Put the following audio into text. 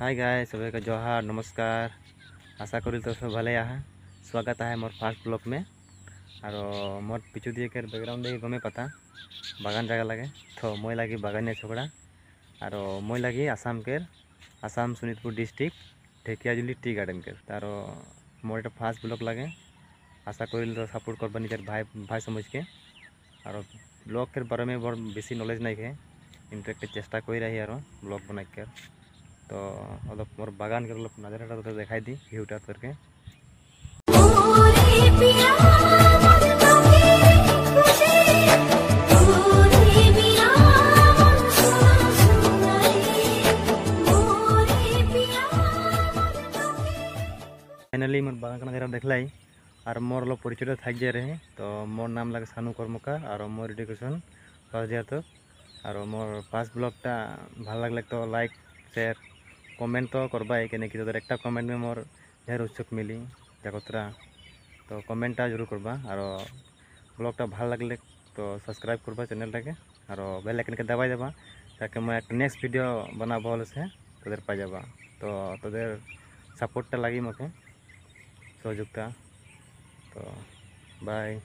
हाय गाय सभी का जोहार नमस्कार। आशा करी तो सब भले है। स्वागत है मोर फास्ट ब्लॉग में। और मोर पिछू दिए के बैकग्राउंड देखिए गमे पता बागान जगह लगे तो मैं लगी बागानिया छोकरा और मैं लगी Assam Sonitpur district Dhekiajuli tea garden के तार मोर एक फास्ट ब्लॉग लगे। आशा करी तो सपोर्ट करबा निजर भाई भाई समझ के। और ब्लॉग के बारे में बहुत बेसी नॉलेज नहीं है किंतु एक चेष्टा कर रही है ब्लॉग बना कर। तो अलग मोर बागान के नजारा तो दिखाई दी व्यूटा करके। फाइनली मोर बागान का नजारा देखलाई और मोर लोग परिचय थक जाए रहे। तो मोर नाम लगे सानू कर्मकार और मोर एडुकेशन फर्स्ट ईयर तक। और मोर फास्ट ब्लॉगटा भल लगले तो लाइक शेयर कमेंट तो करबाई कि एक कमेंट में मोर ढेर उत्सुक मिली जागतरा। तो कमेंटा जरूर करबा और ब्लॉगटा भल लगले तो सब्सक्राइब करबा चैनल के और बेल आइकन के दबाई देबा ताकि मैं एक नेक्स्ट वीडियो बना भल से तोदेर पा जाबा। तो तोदेर सपोर्टटा लगी मके सहयोगिता। तो बाय।